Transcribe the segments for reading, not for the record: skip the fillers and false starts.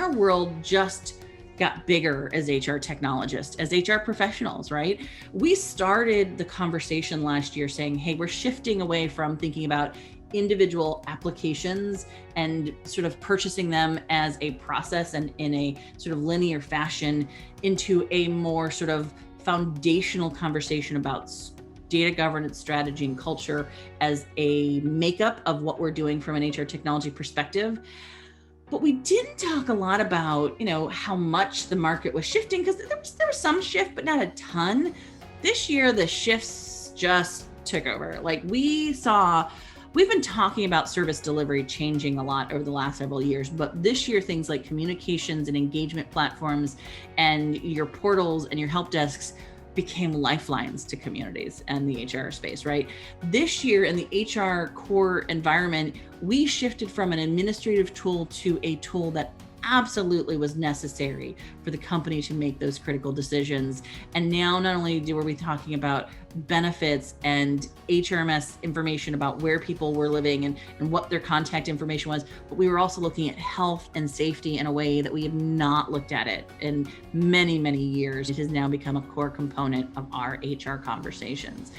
our world just got bigger as HR technologists, as HR professionals, right? We started the conversation last year saying, hey, we're shifting away from thinking about individual applications and sort of purchasing them as a process and in a sort of linear fashion into a more sort of foundational conversation about data governance, strategy, and culture as a makeup of what we're doing from an HR technology perspective. But we didn't talk a lot about, how much the market was shifting, because there was some shift, but not a ton. This year, the shifts just took over. Like we've been talking about service delivery changing a lot over the last several years, but this year, things like communications and engagement platforms and your portals and your help desks became lifelines to communities and the HR space, right? This year in the HR core environment, we shifted from an administrative tool to a tool that absolutely was necessary for the company to make those critical decisions. And now not only were we talking about benefits and HRMS information about where people were living and what their contact information was, but we were also looking at health and safety in a way that we have not looked at it in many, many years. It has now become a core component of our HR conversations.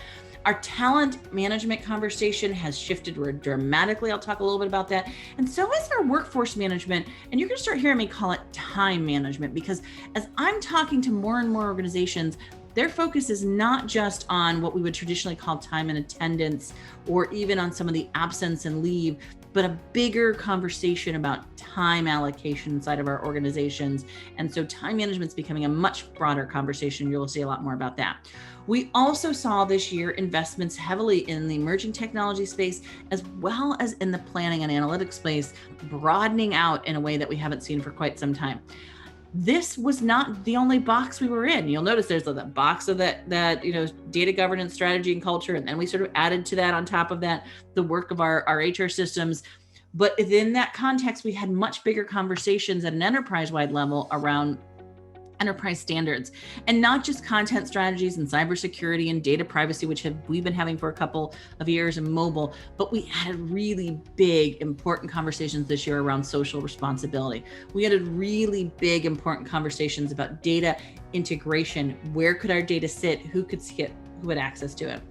Our talent management conversation has shifted dramatically. I'll talk a little bit about that. And so is our workforce management. And you're going to start hearing me call it time management, because as I'm talking to more and more organizations, their focus is not just on what we would traditionally call time and attendance, or even on some of the absence and leave, but a bigger conversation about time allocation inside of our organizations. And so time management is becoming a much broader conversation. You'll see a lot more about that. We also saw this year investments heavily in the emerging technology space, as well as in the planning and analytics space, broadening out in a way that we haven't seen for quite some time. This was not the only box we were in. You'll notice there's the box of that data governance, strategy, and culture. And then we sort of added to that, on top of that, the work of our HR systems. But within that context, we had much bigger conversations at an enterprise-wide level around enterprise standards, and not just content strategies and cybersecurity and data privacy, which we've been having for a couple of years in mobile, but we had really big, important conversations this year around social responsibility. We had really big, important conversations about data integration. Where could our data sit? Who could see it? Who had access to it?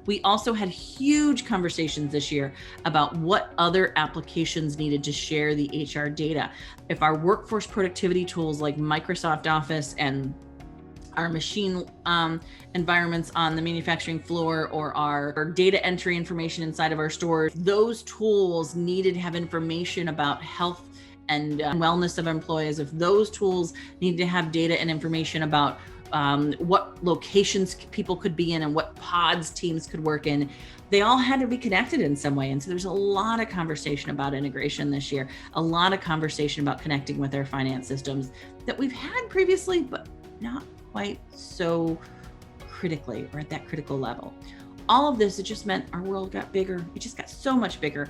We also had huge conversations this year about what other applications needed to share the HR data. If our workforce productivity tools like Microsoft Office and our machine environments on the manufacturing floor, or our data entry information inside of our stores, those tools needed to have information about health and wellness of employees. If those tools needed to have data and information about what locations people could be in and what pods teams could work in, they all had to be connected in some way. And so there's a lot of conversation about integration this year, a lot of conversation about connecting with our finance systems that we've had previously, but not quite so critically or at that critical level. All of this, it just meant our world got bigger. It just got so much bigger.